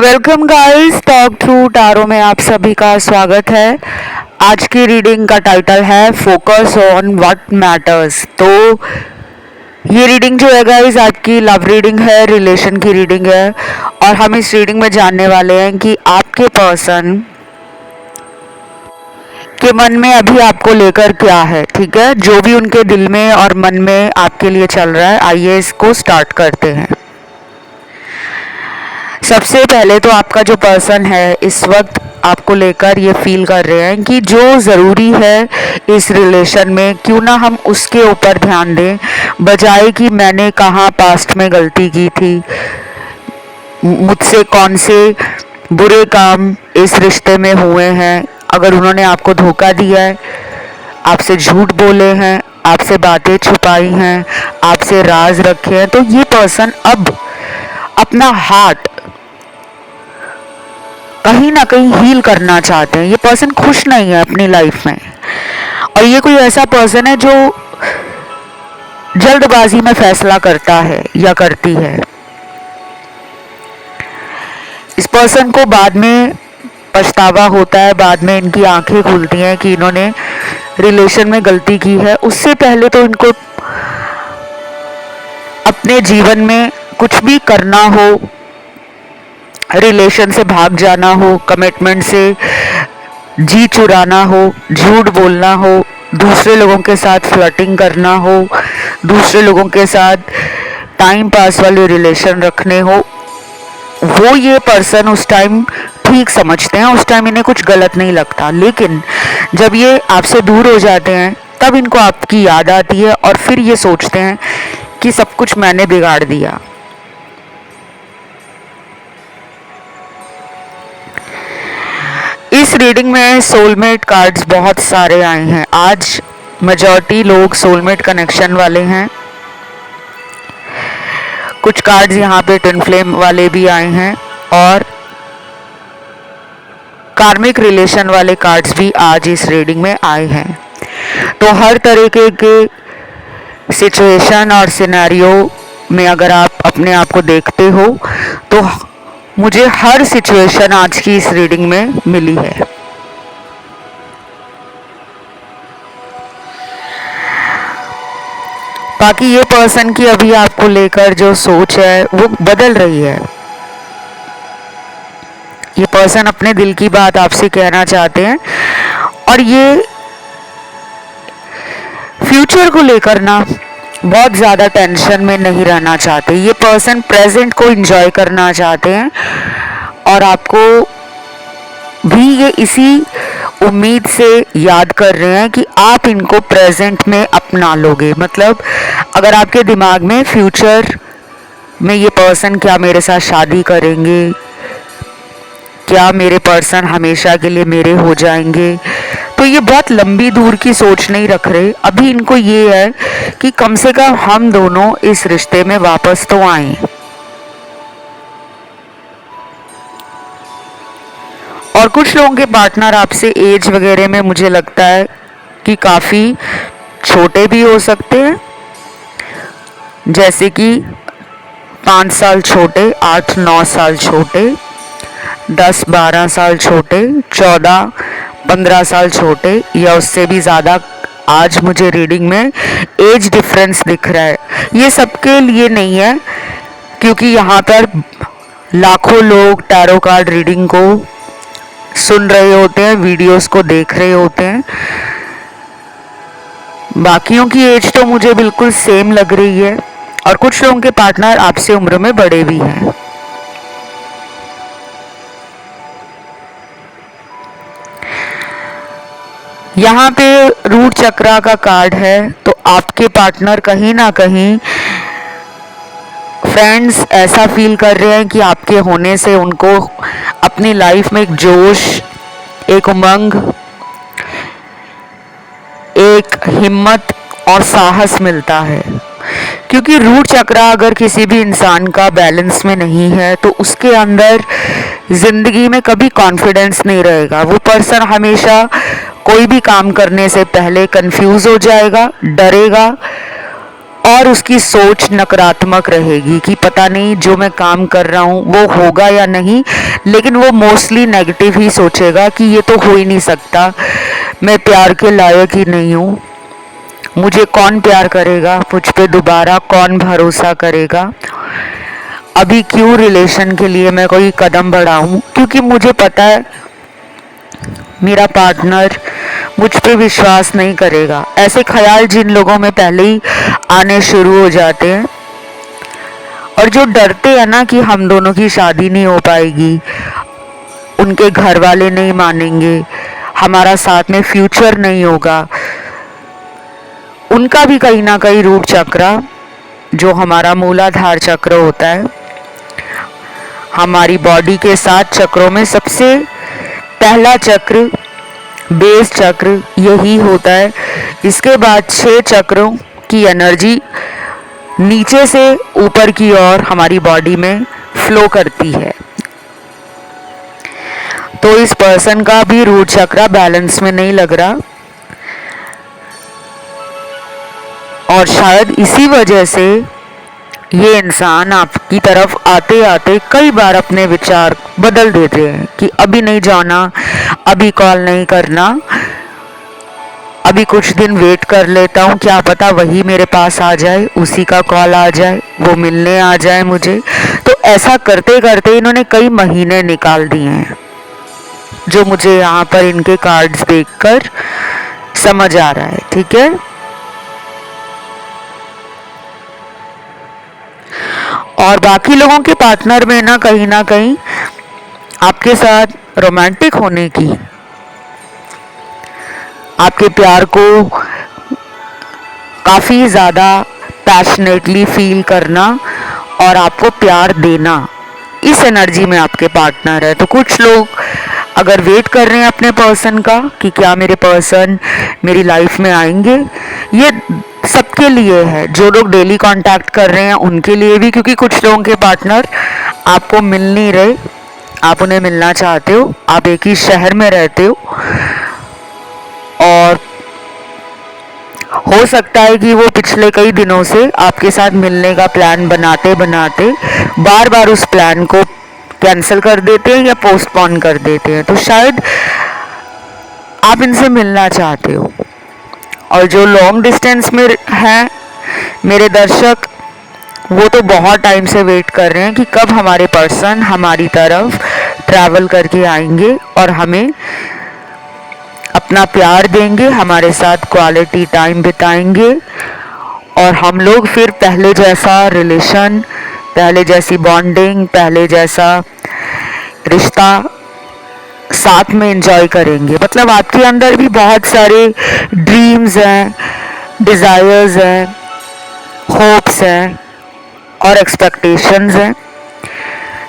Welcome guys, talk through tarot में आप सभी का स्वागत है। आज की रीडिंग का टाइटल है फोकस ऑन व्हाट मैटर्स। तो ये रीडिंग जो है गाइस आपकी लव रीडिंग है, रिलेशन की रीडिंग है और हम इस रीडिंग में जानने वाले हैं कि आपके पर्सन के मन में अभी आपको लेकर क्या है। ठीक है, जो भी उनके दिल में और मन में आपके लिए चल रहा है, आइए इसको स्टार्ट करते हैं। सबसे पहले तो आपका जो पर्सन है इस वक्त आपको लेकर ये फील कर रहे हैं कि जो ज़रूरी है इस रिलेशन में, क्यों ना हम उसके ऊपर ध्यान दें, बजाय कि मैंने कहाँ पास्ट में गलती की थी, मुझसे कौन से बुरे काम इस रिश्ते में हुए हैं, अगर उन्होंने आपको धोखा दिया है, आपसे झूठ बोले हैं, आपसे बातें छुपाई हैं, आपसे राज रखे हैं, तो ये पर्सन अब अपना हार्ट कहीं ना कहीं हील करना चाहते हैं। ये पर्सन खुश नहीं है अपनी लाइफ में और ये कोई ऐसा पर्सन है जो जल्दबाजी में फैसला करता है या करती है। इस पर्सन को बाद में पछतावा होता है, बाद में इनकी आंखें खुलती हैं कि इन्होंने रिलेशन में गलती की है। उससे पहले तो इनको अपने जीवन में कुछ भी करना हो, रिलेशन से भाग जाना हो, कमिटमेंट से जी चुराना हो, झूठ बोलना हो, दूसरे लोगों के साथ फ्लर्टिंग करना हो, दूसरे लोगों के साथ टाइम पास वाले रिलेशन रखने हो, वो ये पर्सन उस टाइम ठीक समझते हैं, उस टाइम इन्हें कुछ गलत नहीं लगता। लेकिन जब ये आपसे दूर हो जाते हैं तब इनको आपकी याद आती है और फिर ये सोचते हैं कि सब कुछ मैंने बिगाड़ दिया। इस रीडिंग में सोलमेट कार्ड्स बहुत सारे आए हैं। आज मेजॉरिटी लोग सोलमेट कनेक्शन वाले हैं। कुछ कार्ड्स यहाँ पे ट्विन फ्लेम वाले भी आए हैं और कार्मिक रिलेशन वाले कार्ड्स भी आज इस रीडिंग में आए हैं। तो हर तरीके के सिचुएशन और सिनेरियो में अगर आप अपने आप को देखते हो तो मुझे हर सिचुएशन आज की इस रीडिंग में मिली है। बाकी ये पर्सन की अभी आपको लेकर जो सोच है वो बदल रही है। ये पर्सन अपने दिल की बात आपसे कहना चाहते हैं और ये फ्यूचर को लेकर ना बहुत ज़्यादा टेंशन में नहीं रहना चाहते। ये पर्सन प्रेजेंट को एंजॉय करना चाहते हैं और आपको भी ये इसी उम्मीद से याद कर रहे हैं कि आप इनको प्रेजेंट में अपना लोगे। मतलब अगर आपके दिमाग में फ्यूचर में ये पर्सन क्या मेरे साथ शादी करेंगे, क्या मेरे पर्सन हमेशा के लिए मेरे हो जाएंगे, तो ये बहुत लंबी दूर की सोच नहीं रख रहे। अभी इनको ये है कि कम से कम हम दोनों इस रिश्ते में वापस तो आए। और कुछ लोगों के पार्टनर आपसे एज वगैरह में मुझे लगता है कि काफ़ी छोटे भी हो सकते हैं, जैसे कि 5 साल छोटे, 8-9 साल छोटे, 10-12 साल छोटे, 14-15 साल छोटे या उससे भी ज़्यादा। आज मुझे रीडिंग में एज डिफरेंस दिख रहा है। ये सबके लिए नहीं है क्योंकि यहाँ पर लाखों लोग टैरो कार्ड रीडिंग को सुन रहे होते हैं, वीडियोस को देख रहे होते हैं। बाकियों की एज तो मुझे बिल्कुल सेम लग रही है और कुछ लोगों के पार्टनर आपसे उम्र में बड़े भी हैं। यहाँ पे रूट चक्रा का कार्ड है, तो आपके पार्टनर कहीं ना कहीं फ्रेंड्स ऐसा फील कर रहे हैं कि आपके होने से उनको अपनी लाइफ में एक जोश, एक उमंग, एक हिम्मत और साहस मिलता है। क्योंकि रूट चक्रा अगर किसी भी इंसान का बैलेंस में नहीं है तो उसके अंदर जिंदगी में कभी कॉन्फिडेंस नहीं रहेगा। वो पर्सन हमेशा कोई भी काम करने से पहले कंफ्यूज हो जाएगा, डरेगा और उसकी सोच नकारात्मक रहेगी कि पता नहीं जो मैं काम कर रहा हूँ वो होगा या नहीं, लेकिन वो मोस्टली नेगेटिव ही सोचेगा कि ये तो हो ही नहीं सकता, मैं प्यार के लायक ही नहीं हूँ, मुझे कौन प्यार करेगा, मुझ पे दोबारा कौन भरोसा करेगा, अभी क्यों रिलेशन के लिए मैं कोई कदम बढ़ाऊं, क्योंकि मुझे पता है मेरा पार्टनर मुझ पे विश्वास नहीं करेगा। ऐसे ख्याल जिन लोगों में पहले ही आने शुरू हो जाते हैं, और जो डरते हैं ना कि हम दोनों की शादी नहीं हो पाएगी, उनके घर वाले नहीं मानेंगे, हमारा साथ में फ्यूचर नहीं होगा, उनका भी कहीं ना कहीं रूट चक्र, जो हमारा मूलाधार चक्र होता है, हमारी बॉडी के 7 चक्रों में सबसे पहला चक्र बेस चक्र यही होता है। इसके बाद 6 चक्रों की एनर्जी नीचे से ऊपर की ओर हमारी बॉडी में फ्लो करती है। तो इस पर्सन का भी रूट चक्र बैलेंस में नहीं लग रहा, और शायद इसी वजह से ये इंसान आपकी तरफ आते आते कई बार अपने विचार बदल देते हैं कि अभी नहीं जाना, अभी कॉल नहीं करना, अभी कुछ दिन वेट कर लेता हूँ, क्या पता वही मेरे पास आ जाए, उसी का कॉल आ जाए, वो मिलने आ जाए मुझे। तो ऐसा करते करते इन्होंने कई महीने निकाल दिए हैं, जो मुझे यहाँ पर इनके कार्ड्स देखकर समझ आ रहा है। ठीक है, और बाकी लोगों के पार्टनर में ना कहीं आपके साथ रोमांटिक होने की, आपके प्यार को काफ़ी ज़्यादा पैशनेटली फील करना और आपको प्यार देना, इस एनर्जी में आपके पार्टनर है। तो कुछ लोग अगर वेट कर रहे हैं अपने पर्सन का कि क्या मेरे पर्सन मेरी लाइफ में आएंगे, ये सबके लिए है। जो लोग डेली कांटेक्ट कर रहे हैं उनके लिए भी, क्योंकि कुछ लोगों के पार्टनर आपको मिल नहीं रहे, आप उन्हें मिलना चाहते हो, आप एक ही शहर में रहते हो, और हो सकता है कि वो पिछले कई दिनों से आपके साथ मिलने का प्लान बनाते बनाते बार बार उस प्लान को कैंसिल कर देते हैं या पोस्टपोन कर देते हैं। तो शायद आप इनसे मिलना चाहते हो। और जो लॉन्ग डिस्टेंस में हैं मेरे दर्शक, वो तो बहुत टाइम से वेट कर रहे हैं कि कब हमारे पर्सन हमारी तरफ ट्रैवल करके आएंगे और हमें अपना प्यार देंगे, हमारे साथ क्वालिटी टाइम बिताएंगे, और हम लोग फिर पहले जैसा रिलेशन, पहले जैसी बॉन्डिंग, पहले जैसा रिश्ता साथ में एंजॉय करेंगे। मतलब आपके अंदर भी बहुत सारे ड्रीम्स हैं, डिज़ायर्स हैं, होप्स हैं और एक्सपेक्टेशंस हैं।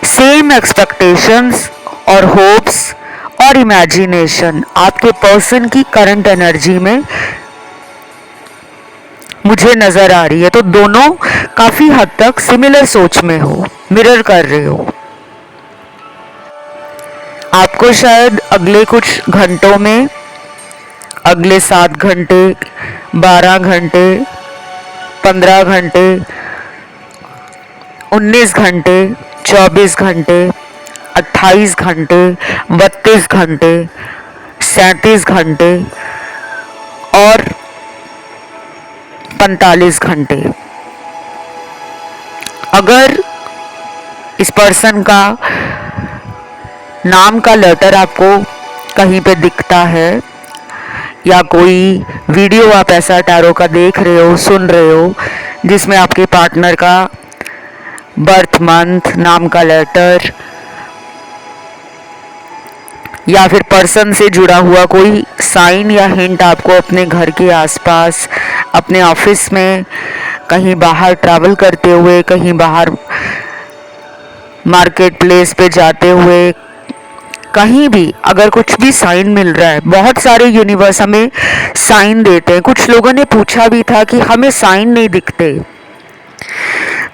सेम एक्सपेक्टेशंस और होप्स और इमेजिनेशन आपके पर्सन की करंट एनर्जी में मुझे नज़र आ रही है। तो दोनों काफ़ी हद तक सिमिलर सोच में हो, मिरर कर रहे हो। आपको शायद अगले कुछ घंटों में, अगले 7 घंटे, 12 घंटे, 15 घंटे, 19 घंटे, 24 घंटे, 28 घंटे, 32 घंटे, 37 घंटे और 45 घंटे, अगर इस पर्सन का नाम का लेटर आपको कहीं पे दिखता है, या कोई वीडियो आप ऐसा टैरो का देख रहे हो, सुन रहे हो, जिसमें आपके पार्टनर का बर्थ मंथ, नाम का लेटर, या फिर पर्सन से जुड़ा हुआ कोई साइन या हिंट आपको अपने घर के आसपास, अपने ऑफिस में, कहीं बाहर ट्रैवल करते हुए, कहीं बाहर मार्केट प्लेस पे जाते हुए, कहीं भी अगर कुछ भी साइन मिल रहा है, बहुत सारे यूनिवर्स हमें साइन देते हैं। कुछ लोगों ने पूछा भी था कि हमें साइन नहीं दिखते,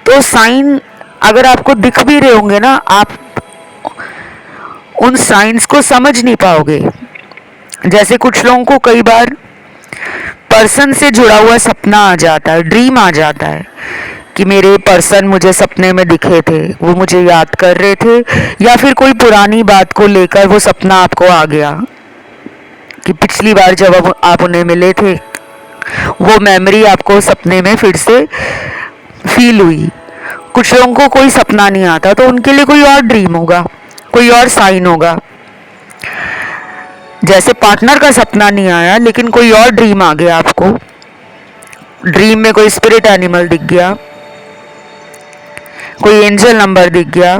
तो साइन अगर आपको दिख भी रहे होंगे ना, आप उन साइंस को समझ नहीं पाओगे। जैसे कुछ लोगों को कई बार पर्सन से जुड़ा हुआ सपना आ जाता है, ड्रीम आ जाता है कि मेरे पर्सन मुझे सपने में दिखे थे, वो मुझे याद कर रहे थे, या फिर कोई पुरानी बात को लेकर वो सपना आपको आ गया कि पिछली बार जब आप उन्हें मिले थे वो मेमोरी आपको सपने में फिर से फील हुई। कुछ लोगों को कोई सपना नहीं आता तो उनके लिए कोई और ड्रीम होगा, कोई और साइन होगा। जैसे पार्टनर का सपना नहीं आया लेकिन कोई और ड्रीम आ गया आपको, ड्रीम में कोई स्पिरिट एनिमल दिख गया, कोई एंजल नंबर दिख गया,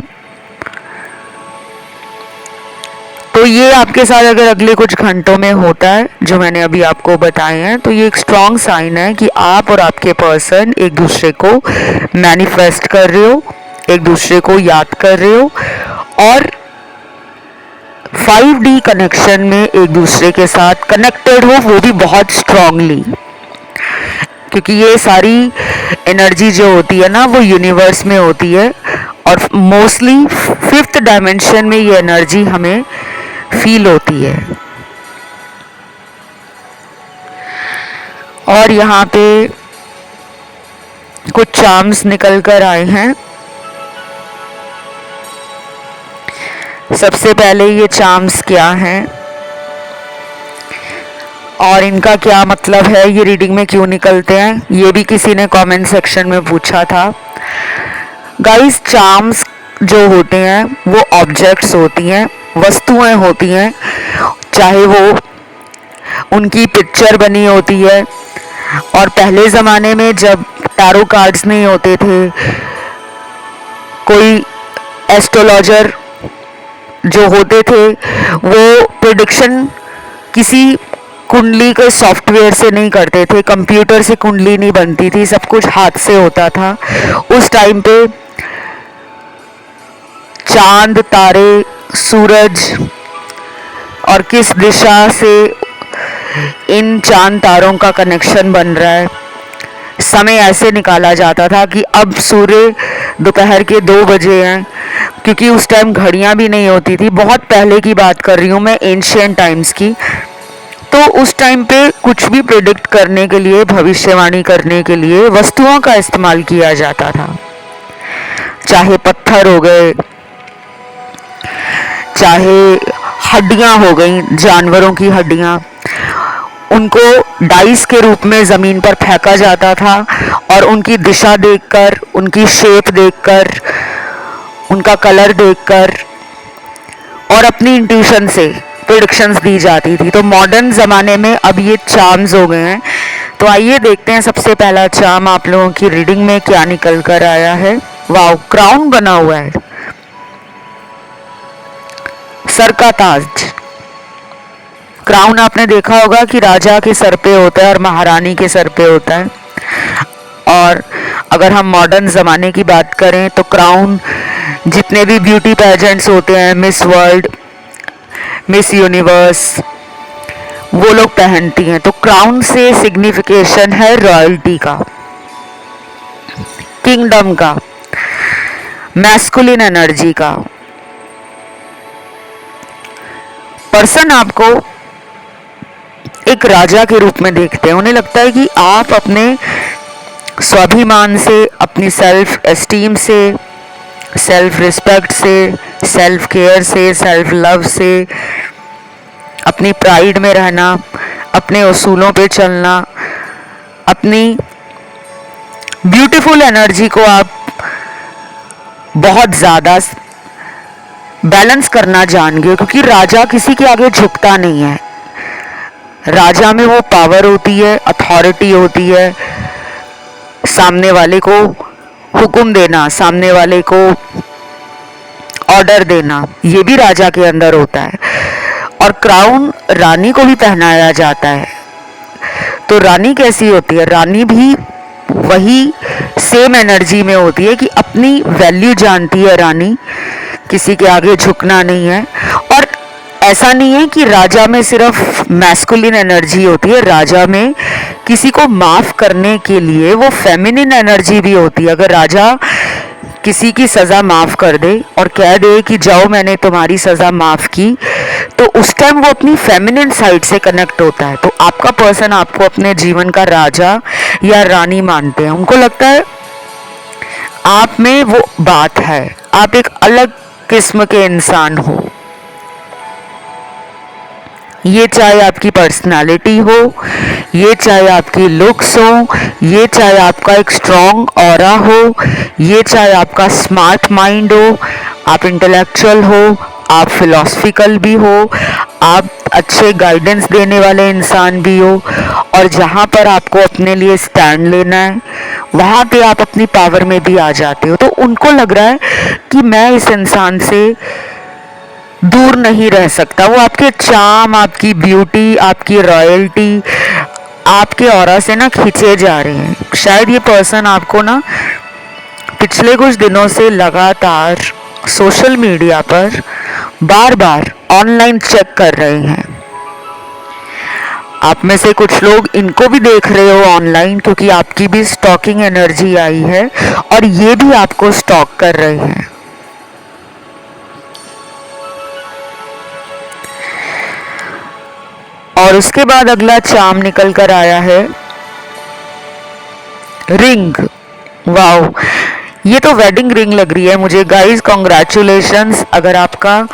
तो ये आपके साथ अगर अगले कुछ घंटों में होता है जो मैंने अभी आपको बताए हैं, तो ये एक स्ट्रॉन्ग साइन है कि आप और आपके पर्सन एक दूसरे को मैनिफेस्ट कर रहे हो, एक दूसरे को याद कर रहे हो और 5D कनेक्शन में एक दूसरे के साथ कनेक्टेड हो, वो भी बहुत स्ट्रांगली। क्योंकि ये सारी एनर्जी जो होती है ना वो यूनिवर्स में होती है और मोस्टली 5th डायमेंशन में ये एनर्जी हमें फील होती है। और यहाँ पे कुछ चार्म्स निकल कर आए हैं। सबसे पहले ये चार्म्स क्या हैं और इनका क्या मतलब है, ये रीडिंग में क्यों निकलते हैं, ये भी किसी ने कमेंट सेक्शन में पूछा था। गाइस, चार्म्स जो होते हैं वो ऑब्जेक्ट्स होती हैं, वस्तुएं होती हैं, चाहे वो उनकी पिक्चर बनी होती है। और पहले ज़माने में जब टैरो कार्ड्स नहीं होते थे, कोई एस्ट्रोलॉजर जो होते थे वो प्रेडिक्शन किसी कुंडली के सॉफ्टवेयर से नहीं करते थे, कंप्यूटर से कुंडली नहीं बनती थी, सब कुछ हाथ से होता था। उस टाइम पे चांद, तारे, सूरज और किस दिशा से इन चांद तारों का कनेक्शन बन रहा है, समय ऐसे निकाला जाता था कि अब सूर्य दोपहर के 2 बजे हैं, क्योंकि उस टाइम घड़ियां भी नहीं होती थी। बहुत पहले की बात कर रही हूँ मैं, एंशिएंट टाइम्स की। तो उस टाइम पे कुछ भी प्रेडिक्ट करने के लिए, भविष्यवाणी करने के लिए वस्तुओं का इस्तेमाल किया जाता था। चाहे पत्थर हो गए, चाहे हड्डियां हो गई, जानवरों की हड्डियां, उनको डाइस के रूप में ज़मीन पर फेंका जाता था और उनकी दिशा देखकर, उनकी शेप देखकर, उनका कलर देखकर और अपनी इंट्यूशन से प्रेडिक्शंस दी जाती थी। तो मॉडर्न ज़माने में अब ये चार्म्स हो गए हैं। तो आइए देखते हैं सबसे पहला चार्म आप लोगों की रीडिंग में क्या निकल कर आया है। वाओ, क्राउन बना हुआ है, सर का ताज। क्राउन आपने देखा होगा कि राजा के सर पे होता है और महारानी के सर पे होता है। और अगर हम मॉडर्न ज़माने की बात करें तो क्राउन जितने भी ब्यूटी पेजेंट्स होते हैं, मिस वर्ल्ड, मिस यूनिवर्स, वो लोग पहनती हैं। तो क्राउन से सिग्निफिकेशन है रॉयल्टी का, किंगडम का, मैस्कुलिन एनर्जी का। पर्सन आपको एक राजा के रूप में देखते हैं। उन्हें लगता है कि आप अपने स्वाभिमान से, अपनी सेल्फ एस्टीम से, सेल्फ रिस्पेक्ट से, सेल्फ केयर से, सेल्फ लव से, अपनी प्राइड में रहना, अपने उसूलों पे चलना, अपनी ब्यूटीफुल एनर्जी को आप बहुत ज़्यादा बैलेंस करना जान गए। क्योंकि राजा किसी के आगे झुकता नहीं है। राजा में वो पावर होती है, अथॉरिटी होती है, सामने वाले को हुक्म देना, सामने वाले को ऑर्डर देना, ये भी राजा के अंदर होता है। और क्राउन रानी को भी पहनाया जाता है। तो रानी कैसी होती है? रानी भी वही सेम एनर्जी में होती है कि अपनी वैल्यू जानती है रानी, किसी के आगे झुकना नहीं है। और ऐसा नहीं है कि राजा में सिर्फ मैस्कुलिन एनर्जी होती है, राजा में किसी को माफ़ करने के लिए वो फेमिनिन एनर्जी भी होती है। अगर राजा किसी की सज़ा माफ़ कर दे और कह दे कि जाओ मैंने तुम्हारी सज़ा माफ़ की, तो उस टाइम वो अपनी फेमिनिन साइड से कनेक्ट होता है। तो आपका पर्सन आपको अपने जीवन का राजा या रानी मानते हैं। उनको लगता है आप में वो बात है, आप एक अलग किस्म के इंसान हो। ये चाहे आपकी पर्सनालिटी हो, ये चाहे आपकी लुक्स हो, ये चाहे आपका एक स्ट्रॉन्ग ऑरा हो, ये चाहे आपका स्मार्ट माइंड हो, आप इंटेलेक्चुअल हो, आप फिलोसफिकल भी हो, आप अच्छे गाइडेंस देने वाले इंसान भी हो, और जहाँ पर आपको अपने लिए स्टैंड लेना है वहाँ पे आप अपनी पावर में भी आ जाते हो। तो उनको लग रहा है कि मैं इस इंसान से दूर नहीं रह सकता। वो आपके चार्म, आपकी ब्यूटी, आपकी रॉयल्टी, आपके ऑरा से ना खींचे जा रहे हैं। शायद ये पर्सन आपको ना पिछले कुछ दिनों से लगातार सोशल मीडिया पर बार बार ऑनलाइन चेक कर रहे हैं। आप में से कुछ लोग इनको भी देख रहे हो ऑनलाइन, क्योंकि आपकी भी स्टॉकिंग एनर्जी आई है और ये भी आपको स्टॉक कर रहे हैं। और उसके बाद अगला चार्म निकल कर आया है रिंग। वाओ, ये तो वेडिंग रिंग लग रही है मुझे। Guys congratulations. अगर आपका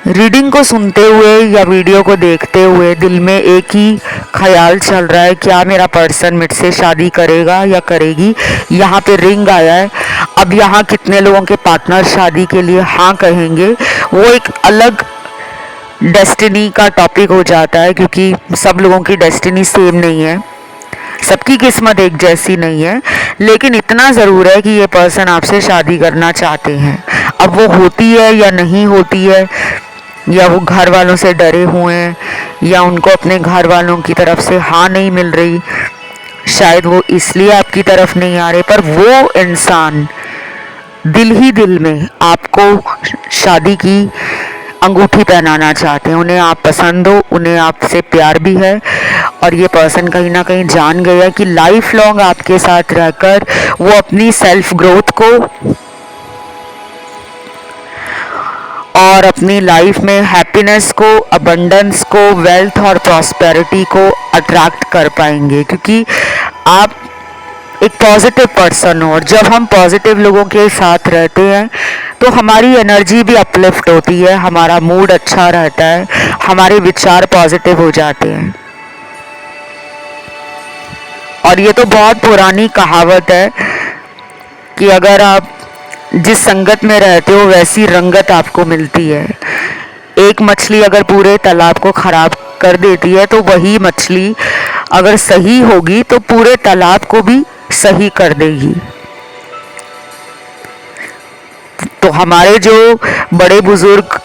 रीडिंग को सुनते हुए या वीडियो को देखते हुए दिल में एक ही ख्याल चल रहा है, क्या मेरा पर्सन मुझसे शादी करेगा या करेगी, यहाँ पे रिंग आया है। अब यहाँ कितने लोगों के पार्टनर शादी के लिए हाँ कहेंगे, वो एक अलग डेस्टिनी का टॉपिक हो जाता है, क्योंकि सब लोगों की डेस्टिनी सेम नहीं है, सबकी किस्मत एक जैसी नहीं है। लेकिन इतना ज़रूर है कि ये पर्सन आपसे शादी करना चाहते हैं। अब वो होती है या नहीं होती है, या वो घर वालों से डरे हुए हैं, या उनको अपने घर वालों की तरफ से हाँ नहीं मिल रही, शायद वो इसलिए आपकी तरफ नहीं आ रहे, पर वो इंसान दिल ही दिल में आपको शादी की अंगूठी पहनाना चाहते हैं। उन्हें आप पसंद हो, उन्हें आपसे प्यार भी है, और ये पर्सन कहीं ना कहीं जान गया कि लाइफ लॉन्ग आपके साथ रहकर वो अपनी सेल्फ ग्रोथ को और अपनी लाइफ में हैप्पीनेस को, अबंडेंस को, वेल्थ और प्रॉस्पेरिटी को अट्रैक्ट कर पाएंगे, क्योंकि आप एक पॉजिटिव पर्सन हो। और जब हम पॉजिटिव लोगों के साथ रहते हैं तो हमारी एनर्जी भी अपलिफ्ट होती है, हमारा मूड अच्छा रहता है, हमारे विचार पॉजिटिव हो जाते हैं। और ये तो बहुत पुरानी कहावत है कि अगर आप जिस संगत में रहते हो वैसी रंगत आपको मिलती है। एक मछली अगर पूरे तालाब को खराब कर देती है, तो वही मछली अगर सही होगी तो पूरे तालाब को भी सही कर देगी। तो हमारे जो बड़े बुजुर्ग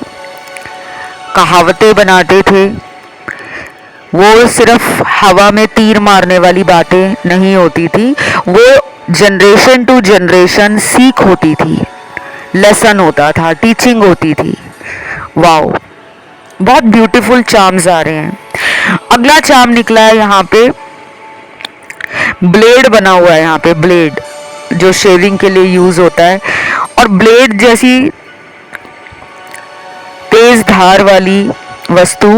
कहावतें बनाते थे, वो सिर्फ हवा में तीर मारने वाली बातें नहीं होती थी, वो जनरेशन टू जनरेशन सीख होती थी, लेसन होता था, टीचिंग होती थी। वाओ, बहुत ब्यूटीफुल चार्म्स आ रहे हैं। अगला चार्म निकला है यहाँ पे, ब्लेड बना हुआ है यहाँ पे, ब्लेड जो शेविंग के लिए यूज होता है, और ब्लेड जैसी तेज धार वाली वस्तु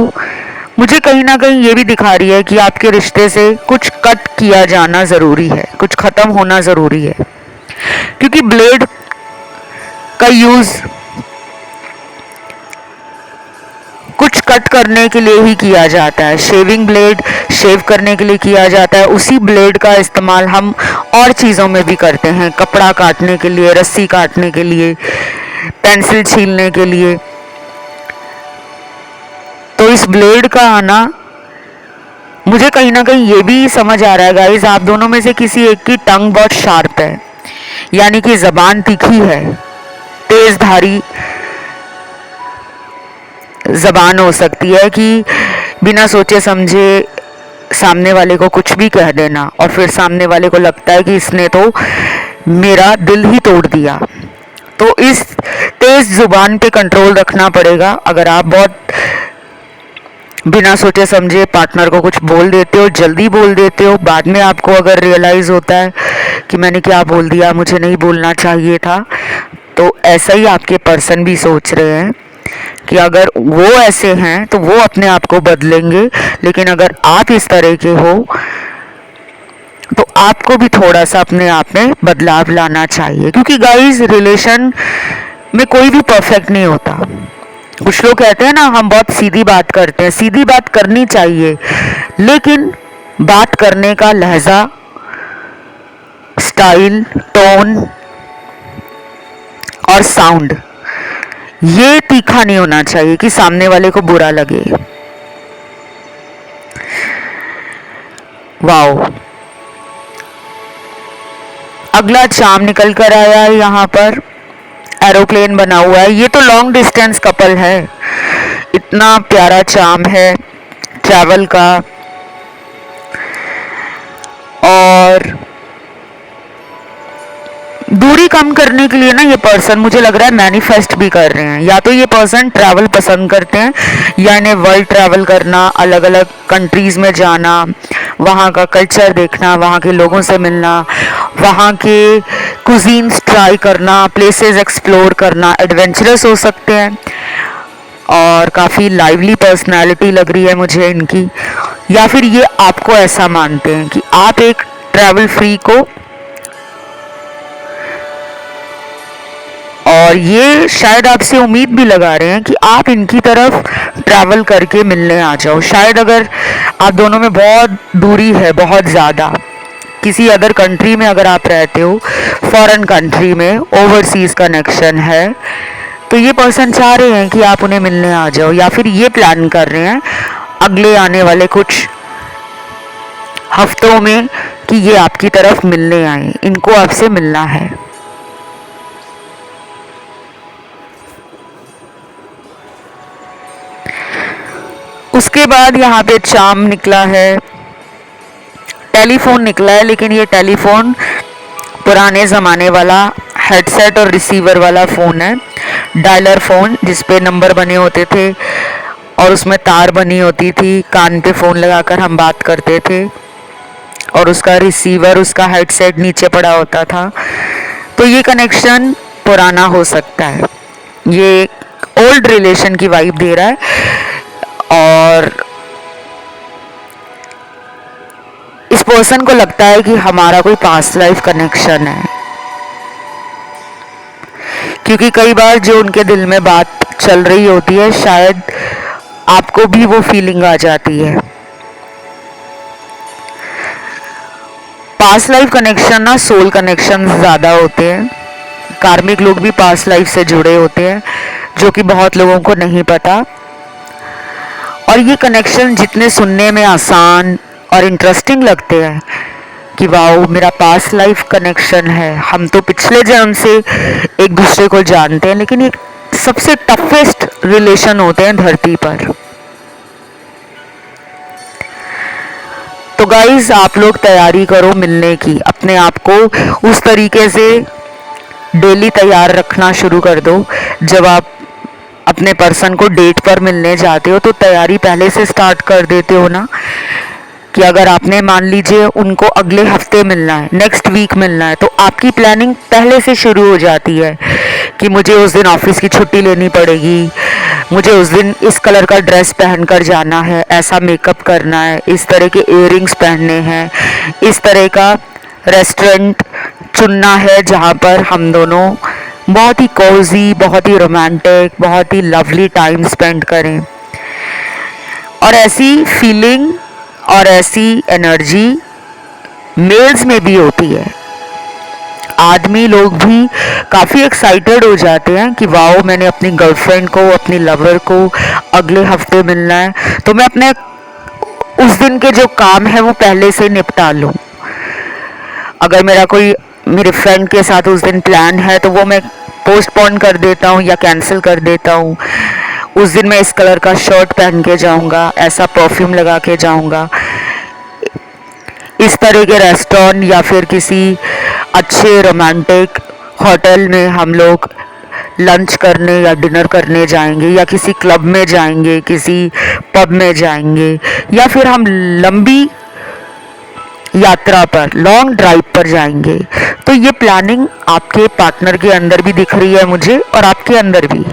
मुझे कहीं ना कहीं ये भी दिखा रही है कि आपके रिश्ते से कुछ कट किया जाना ज़रूरी है, कुछ ख़त्म होना ज़रूरी है, क्योंकि ब्लेड का यूज़ कुछ कट करने के लिए ही किया जाता है। शेविंग ब्लेड शेव करने के लिए किया जाता है, उसी ब्लेड का इस्तेमाल हम और चीज़ों में भी करते हैं, कपड़ा काटने के लिए, रस्सी काटने के लिए, पेंसिल छीलने के लिए। तो इस ब्लेड का आना मुझे कहीं ना कहीं ये भी समझ आ रहा है गाइस, आप दोनों में से किसी एक की टंग बहुत शार्प है, यानी कि जबान तीखी है, तेज धारी जबान हो सकती है कि बिना सोचे समझे सामने वाले को कुछ भी कह देना, और फिर सामने वाले को लगता है कि इसने तो मेरा दिल ही तोड़ दिया। तो इस तेज जुबान पे कंट्रोल रखना पड़ेगा। अगर आप बहुत बिना सोचे समझे पार्टनर को कुछ बोल देते हो, जल्दी बोल देते हो, बाद में आपको अगर रियलाइज़ होता है कि मैंने क्या बोल दिया, मुझे नहीं बोलना चाहिए था। तो ऐसा ही आपके पर्सन भी सोच रहे हैं कि अगर वो ऐसे हैं तो वो अपने आप को बदलेंगे, लेकिन अगर आप इस तरह के हो तो आपको भी थोड़ा सा अपने आप में बदलाव लाना चाहिए। क्योंकि गाइस, रिलेशन में कोई भी परफेक्ट नहीं होता। कुछ लोग कहते हैं ना, हम बहुत सीधी बात करते हैं, सीधी बात करनी चाहिए, लेकिन बात करने का लहजा, स्टाइल, टोन और साउंड ये तीखा नहीं होना चाहिए कि सामने वाले को बुरा लगे। वाओ, अगला चाम निकल कर आया है यहाँ पर, एरोप्लेन बना हुआ है। ये तो लॉन्ग डिस्टेंस कपल है। इतना प्यारा चाम है ट्रैवल का, और दूरी कम करने के लिए ना ये पर्सन मुझे लग रहा है मैनिफेस्ट भी कर रहे हैं। या तो ये पर्सन ट्रैवल पसंद करते हैं, या इन्हें वर्ल्ड ट्रैवल करना, अलग अलग कंट्रीज़ में जाना, वहाँ का कल्चर देखना, वहाँ के लोगों से मिलना, वहाँ के कुजीन्स ट्राई करना, प्लेसेस एक्सप्लोर करना, एडवेंचरस हो सकते हैं। और काफ़ी लाइवली पर्सनालिटी लग रही है मुझे इनकी। या फिर ये आपको ऐसा मानते हैं कि आप एक ट्रैवल फ्री को, और ये शायद आपसे उम्मीद भी लगा रहे हैं कि आप इनकी तरफ ट्रैवल करके मिलने आ जाओ। शायद अगर आप दोनों में बहुत दूरी है, बहुत ज़्यादा, किसी अदर कंट्री में अगर आप रहते हो, फॉरेन कंट्री में ओवरसीज़ कनेक्शन है, तो ये पर्सन चाह रहे हैं कि आप उन्हें मिलने आ जाओ। या फिर ये प्लान कर रहे हैं अगले आने वाले कुछ हफ्तों में कि ये आपकी तरफ मिलने आए, इनको आपसे मिलना है। उसके बाद यहाँ पे चाम निकला है, टेलीफोन निकला है, लेकिन ये टेलीफोन पुराने ज़माने वाला हेडसेट और रिसीवर वाला फ़ोन है, डायलर फ़ोन जिसपे नंबर बने होते थे और उसमें तार बनी होती थी, कान पे फ़ोन लगाकर हम बात करते थे, और उसका रिसीवर, उसका हेडसेट नीचे पड़ा होता था। तो ये कनेक्शन पुराना हो सकता है, ये ओल्ड रिलेशन की वाइब दे रहा है। और इस पर्सन को लगता है कि हमारा कोई पास्ट लाइफ कनेक्शन है, क्योंकि कई बार जो उनके दिल में बात चल रही होती है, शायद आपको भी वो फीलिंग आ जाती है। पास्ट लाइफ कनेक्शन ना सोल कनेक्शन ज़्यादा होते हैं। कार्मिक लोग भी पास्ट लाइफ से जुड़े होते हैं, जो कि बहुत लोगों को नहीं पता। और ये कनेक्शन जितने सुनने में आसान और इंटरेस्टिंग लगते हैं कि वाओ, मेरा पास्ट लाइफ कनेक्शन है, हम तो पिछले जन्म से एक दूसरे को जानते हैं, लेकिन ये सबसे टफेस्ट रिलेशन होते हैं धरती पर। तो गाइज, आप लोग तैयारी करो मिलने की, अपने आप को उस तरीके से डेली तैयार रखना शुरू कर दो। जब आप अपने पर्सन को डेट पर मिलने जाते हो तो तैयारी पहले से स्टार्ट कर देते हो ना, कि अगर आपने मान लीजिए उनको अगले हफ्ते मिलना है, नेक्स्ट वीक मिलना है, तो आपकी प्लानिंग पहले से शुरू हो जाती है कि मुझे उस दिन ऑफिस की छुट्टी लेनी पड़ेगी, मुझे उस दिन इस कलर का ड्रेस पहनकर जाना है, ऐसा मेकअप करना है, इस तरह के इयररिंग्स पहनने हैं, इस तरह का रेस्टोरेंट चुनना है जहाँ पर हम दोनों बहुत ही कोजी, बहुत ही रोमांटिक, बहुत ही लवली टाइम स्पेंड करें। और ऐसी फीलिंग और ऐसी एनर्जी मेल्स में भी होती है। आदमी लोग भी काफ़ी एक्साइटेड हो जाते हैं कि वाओ, मैंने अपनी गर्लफ्रेंड को, अपनी लवर को अगले हफ्ते मिलना है, तो मैं अपने उस दिन के जो काम है वो पहले से निपटा लूँ। अगर मेरा कोई मेरे फ्रेंड के साथ उस दिन प्लान है तो वो मैं पोस्टपोन कर देता हूँ या कैंसिल कर देता हूँ। उस दिन मैं इस कलर का शर्ट पहन के जाऊँगा, ऐसा परफ्यूम लगा के जाऊँगा, इस तरह के रेस्टोरेंट या फिर किसी अच्छे रोमांटिक होटल में हम लोग लंच करने या डिनर करने जाएंगे, या किसी क्लब में जाएंगे, किसी पब में जाएंगे, या फिर हम लंबी यात्रा पर, लॉन्ग ड्राइव पर जाएंगे। तो ये प्लानिंग आपके पार्टनर के अंदर भी दिख रही है मुझे और आपके अंदर भी।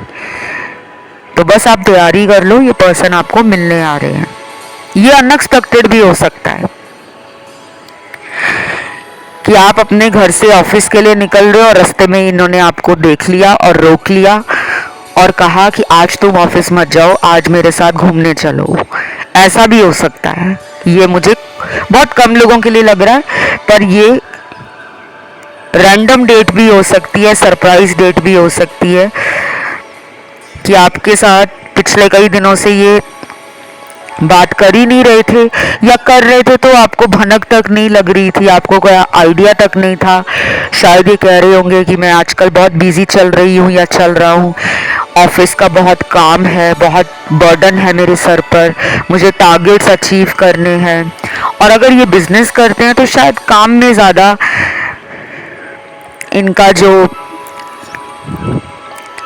तो बस आप तैयारी कर लो, ये पर्सन आपको मिलने आ रहे हैं। ये अनएक्सपेक्टेड भी हो सकता है कि आप अपने घर से ऑफिस के लिए निकल रहे हो और रास्ते में इन्होंने आपको देख लिया और रोक लिया और कहा कि आज तुम ऑफिस मत जाओ, आज मेरे साथ घूमने चलो। ऐसा भी हो सकता है। ये मुझे बहुत कम लोगों के लिए लग रहा है, पर ये रैंडम डेट भी हो सकती है, सरप्राइज डेट भी हो सकती है कि आपके साथ पिछले कई दिनों से ये बात कर ही नहीं रहे थे, या कर रहे थे तो आपको भनक तक नहीं लग रही थी, आपको कोई आइडिया तक नहीं था। शायद ये कह रहे होंगे कि मैं आजकल बहुत बिजी चल रही हूँ या चल रहा हूँ, ऑफिस का बहुत काम है, बहुत बर्डन है मेरे सर पर, मुझे टारगेट्स अचीव करने हैं। और अगर ये बिजनेस करते हैं तो शायद काम में ज़्यादा इनका जो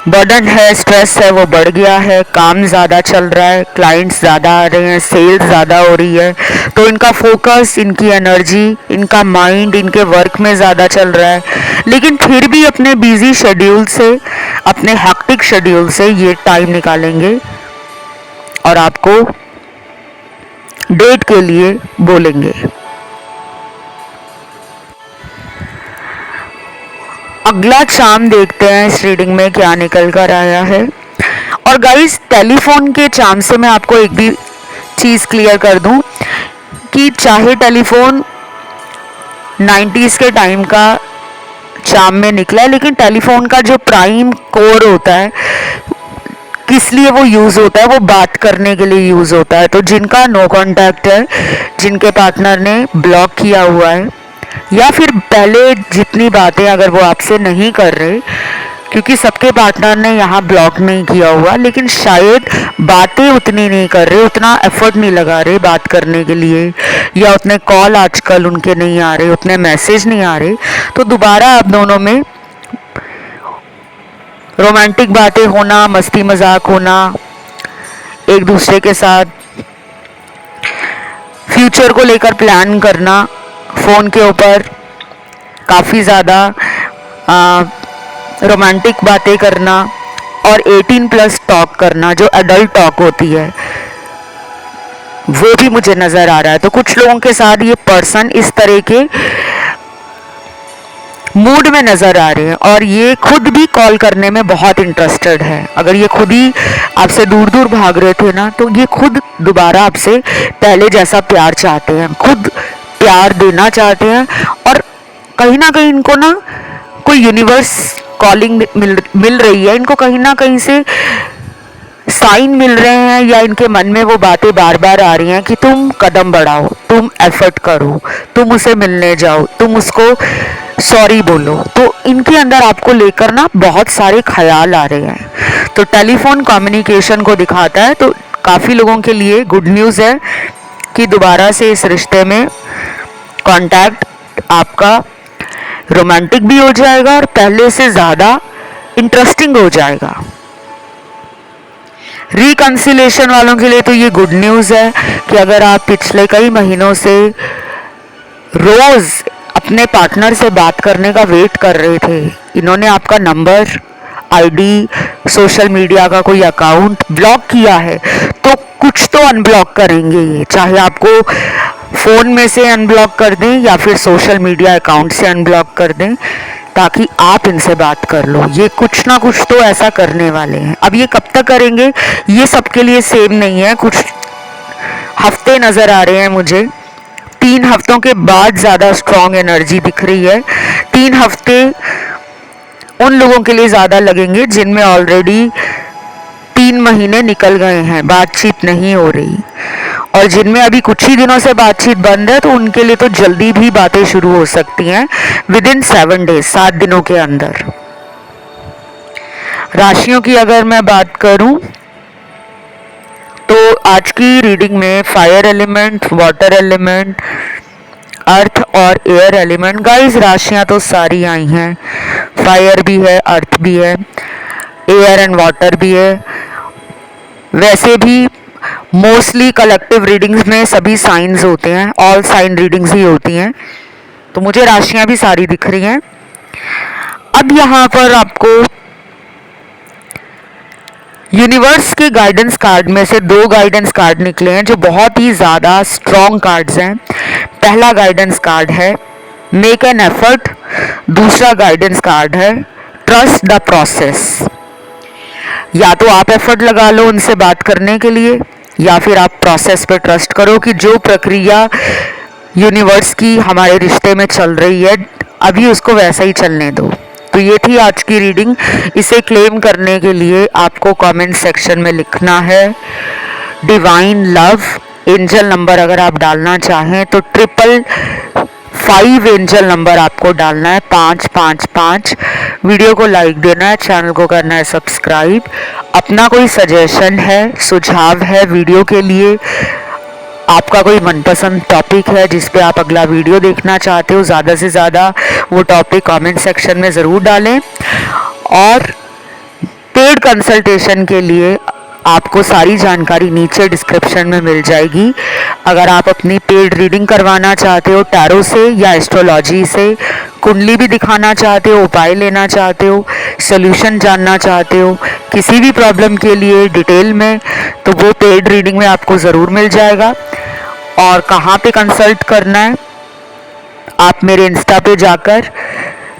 बर्डन है, स्ट्रेस है, वो बढ़ गया है, काम ज़्यादा चल रहा है, क्लाइंट्स ज़्यादा आ रहे हैं, सेल्स ज़्यादा हो रही है, तो इनका फोकस, इनकी एनर्जी, इनका माइंड इनके वर्क में ज़्यादा चल रहा है। लेकिन फिर भी अपने बिजी शेड्यूल से, अपने हैक्टिक शेड्यूल से ये टाइम निकालेंगे और आपको डेट के लिए बोलेंगे। अगला चार्म देखते हैं इस रीडिंग में क्या निकल कर आया है। और गाइस, टेलीफोन के चार्म से मैं आपको एक भी चीज़ क्लियर कर दूं कि चाहे टेलीफोन 90s के टाइम का चार्म में निकला है, लेकिन टेलीफोन का जो प्राइम कोर होता है, किस लिए वो यूज़ होता है, वो बात करने के लिए यूज़ होता है। तो जिनका नो कॉन्टैक्ट है, जिनके पार्टनर ने ब्लॉक किया हुआ है, या फिर पहले जितनी बातें अगर वो आपसे नहीं कर रहे, क्योंकि सबके पार्टनर ने यहाँ ब्लॉक नहीं किया हुआ, लेकिन शायद बातें उतनी नहीं कर रहे, उतना एफर्ट नहीं लगा रहे बात करने के लिए, या उतने कॉल आजकल उनके नहीं आ रहे, उतने मैसेज नहीं आ रहे, तो दोबारा आप दोनों में रोमांटिक बातें होना, मस्ती मजाक होना, एक दूसरे के साथ फ्यूचर को लेकर प्लान करना, फ़ोन के ऊपर काफ़ी ज़्यादा रोमांटिक बातें करना और 18+ टॉक करना, जो एडल्ट टॉक होती है, वो भी मुझे नज़र आ रहा है। तो कुछ लोगों के साथ ये पर्सन इस तरह के मूड में नज़र आ रहे हैं और ये खुद भी कॉल करने में बहुत इंटरेस्टेड है। अगर ये खुद ही आपसे दूर दूर भाग रहे थे ना, तो ये खुद दोबारा आपसे पहले जैसा प्यार चाहते हैं, खुद प्यार देना चाहते हैं। और कहीं ना कहीं इनको ना कोई यूनिवर्स कॉलिंग मिल रही है, इनको कहीं ना कहीं से साइन मिल रहे हैं, या इनके मन में वो बातें बार बार आ रही हैं कि तुम कदम बढ़ाओ, तुम एफर्ट करो, तुम उसे मिलने जाओ, तुम उसको सॉरी बोलो। तो इनके अंदर आपको लेकर ना बहुत सारे ख्याल आ रहे हैं। तो टेलीफोन कम्युनिकेशन को दिखाता है, तो काफ़ी लोगों के लिए गुड न्यूज़ है कि दोबारा से इस रिश्ते में कांटेक्ट आपका रोमांटिक भी हो जाएगा और पहले से ज़्यादा इंटरेस्टिंग हो जाएगा। रिकंसिलेशन वालों के लिए तो ये गुड न्यूज़ है कि अगर आप पिछले कई महीनों से रोज़ अपने पार्टनर से बात करने का वेट कर रहे थे, इन्होंने आपका नंबर, आईडी, सोशल मीडिया का कोई अकाउंट ब्लॉक किया है, तो कुछ तो अनब्लॉक करेंगे ये, चाहे आपको फ़ोन में से अनब्लॉक कर दें या फिर सोशल मीडिया अकाउंट से अनब्लॉक कर दें, ताकि आप इनसे बात कर लो। ये कुछ ना कुछ तो ऐसा करने वाले हैं। अब ये कब तक करेंगे, ये सबके लिए सेम नहीं है। कुछ हफ्ते नज़र आ रहे हैं मुझे, 3 हफ्तों के बाद ज़्यादा स्ट्रॉन्ग एनर्जी दिख रही है। 3 हफ्ते उन लोगों के लिए ज़्यादा लगेंगे जिनमें ऑलरेडी 3 महीने निकल गए हैं, बातचीत नहीं हो रही, और जिनमें अभी कुछ ही दिनों से बातचीत बंद है, तो उनके लिए तो जल्दी भी बातें शुरू हो सकती हैं, विदिन 7 डेज, 7 दिनों के अंदर। राशियों की अगर मैं बात करूं, तो आज की रीडिंग में फायर एलिमेंट, वाटर एलिमेंट, अर्थ और एयर एलिमेंट, गाइस राशियां तो सारी आई हैं, फायर भी है, अर्थ भी है, एयर एंड वाटर भी है। वैसे भी मोस्टली कलेक्टिव रीडिंग्स में सभी साइंस होते हैं, ऑल साइन रीडिंग्स ही होती हैं, तो मुझे राशियां भी सारी दिख रही हैं। अब यहाँ पर आपको यूनिवर्स के गाइडेंस कार्ड में से 2 गाइडेंस कार्ड निकले हैं जो बहुत ही ज़्यादा स्ट्रॉन्ग कार्ड्स हैं। पहला गाइडेंस कार्ड है मेक एन एफर्ट, दूसरा गाइडेंस कार्ड है ट्रस्ट द प्रोसेस। या तो आप एफर्ट लगा लो उनसे बात करने के लिए, या फिर आप प्रोसेस पे ट्रस्ट करो कि जो प्रक्रिया यूनिवर्स की हमारे रिश्ते में चल रही है अभी उसको वैसा ही चलने दो। तो ये थी आज की रीडिंग। इसे क्लेम करने के लिए आपको कमेंट सेक्शन में लिखना है डिवाइन लव। एंजल नंबर अगर आप डालना चाहें तो 555 एंजल नंबर आपको डालना है, 555। वीडियो को लाइक देना है, चैनल को करना है सब्सक्राइब। अपना कोई सजेशन है, सुझाव है वीडियो के लिए, आपका कोई मनपसंद टॉपिक है जिस पे आप अगला वीडियो देखना चाहते हो, ज़्यादा से ज़्यादा वो टॉपिक कमेंट सेक्शन में ज़रूर डालें। और पेड कंसल्टेशन के लिए आपको सारी जानकारी नीचे डिस्क्रिप्शन में मिल जाएगी। अगर आप अपनी पेड रीडिंग करवाना चाहते हो टैरो से या एस्ट्रोलॉजी से, कुंडली भी दिखाना चाहते हो, उपाय लेना चाहते हो, सोल्यूशन जानना चाहते हो किसी भी प्रॉब्लम के लिए डिटेल में, तो वो पेड रीडिंग में आपको ज़रूर मिल जाएगा। और कहाँ पे कंसल्ट करना है, आप मेरे इंस्टा पे जाकर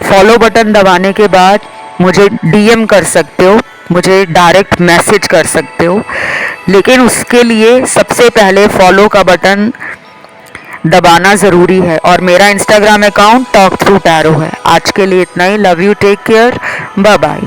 फॉलो बटन दबाने के बाद मुझे डीएम कर सकते हो, मुझे डायरेक्ट मैसेज कर सकते हो, लेकिन उसके लिए सबसे पहले फॉलो का बटन दबाना ज़रूरी है। और मेरा Instagram account talk through tarot है। आज के लिए इतना ही। Love you, take care, bye bye.